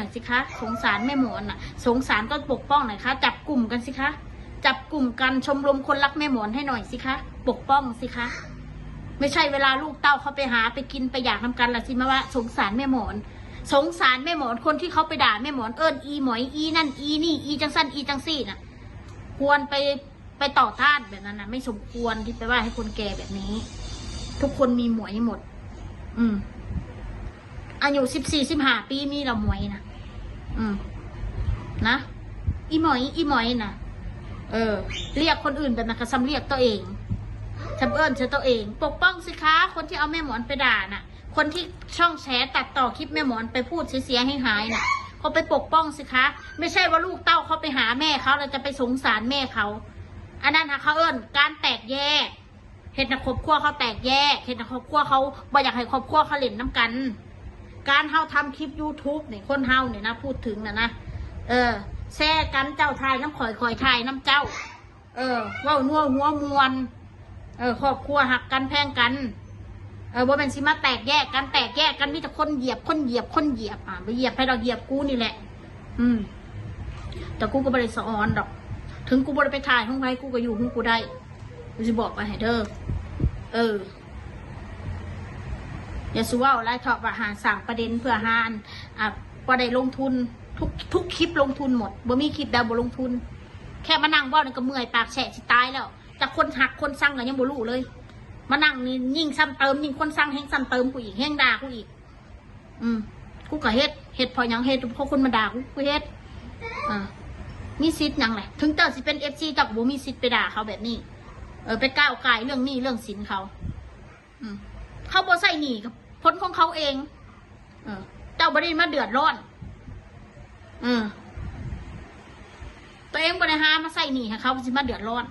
น่อยสิคะสงสารแม่หมอนน่ะสงสารก็ปกป้องหน่อยคะจับกลุ่มกันสิคะจับกลุ่มกันชมรมคนรักแม่หมอนให้หน่อยสิคะปกป้องสิคะไม่ใช่เวลาลูกเต้าเขาไปหาไปกินไปอยากทำกันละสิมาว่าสงสารแม่หมอนสงสารแม่หมอนคนที่เขาไปด่าแม่หมอนเอิญอีหมอยอีนั่นอีนี่อีจังสั้นอีจังซี่น่ะควรไปต่อต้านแบบนั้นนะไม่สมควรที่ไปว่าให้คนแก่แบบนี้ ทุกคนมีหมวยหมดอายุ14-15 ปีมีเราหมวยนะนะอีหมอยนะเรียกคนอื่นแบบนั้นก็ซ้ำเรียกตัวเองซ้ำเอิญเธอตัวเองปกป้องสิคะคนที่เอาแม่หมอนไปด่าน่ะคนที่ช่องแชร์ตัดต่อคลิปแม่หมอนไปพูดเสียให้หายน่ะเขาไปปกป้องสิคะไม่ใช่ว่าลูกเต้าเขาไปหาแม่เขาเราจะไปสงสารแม่เขาอันนั้นนะเขาเอิญการแตกแยกเห็นนะครอบครัวเขาแตกแยกเห็นนะครอบครัวเขาบ่อยากให้ครอบครัวเขาเล่นน้ำกันการเฮาทำคลิป YouTube เนี่ยคนเฮาเนี่ยนะพูดถึงนะแซ่กันเจ้าทายน้ำข่อยทายน้ำเจ้าว่านัวหัวมวนครอบครัวหักกันแพงกันบ่เป็นสิมาแตกแยกกันมีแต่คนเหยียบไปเหยียบให้เราเหยียบกูนี่แหละแต่กูก็บริสอนดอกถึงกูบริไปถ่ายห้องไว้กูก็อยู่ห้องกูได้กูจะบอกไปให้เด้ออย่าสู้ว่าอะไรถอดว่าหาสั่งประเด็นเพื่อหานประเด็นลงทุนทุกคลิปลงทุนหมดบ่มีคลิปดาวบ่ลงทุนแค่มานั่งบ่นี่ก็เมื่อยปากแฉะสิตายแล้วแต่คนหักคนสั่งก็ยังบ่รู้เลยมานั่งนี่ยิ่งซ้ำเติมยิ่งคนสั่งแห้งซ้ำเติมกูอีกแห้งด่ากูอีกกูก็เฮ็ดพอยังเฮ็ดเพราะคนมาด่ากูเฮ็ดมีสิทธิ์ยังแหละถึงเจ้าสิเป็นFCเจ้าก็บ่มีสิทธิ์ไปด่าเขาแบบนี้ไปก้าวไก่เรื่องนี้เรื่องสินเขาเขาบ่ใส่หนีกับพ้นของเขาเองเจ้าบ่ได้มาเดือดร้อนตัวเองบ่ได้หามาใส่หนีให้เขาสิมาเดือดร้อน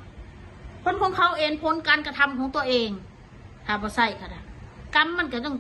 พ้นของเขาเองพ้นการกระทำของตัวเองถ้าบ่ใส่ค่ะกรรมมันก็ต้อง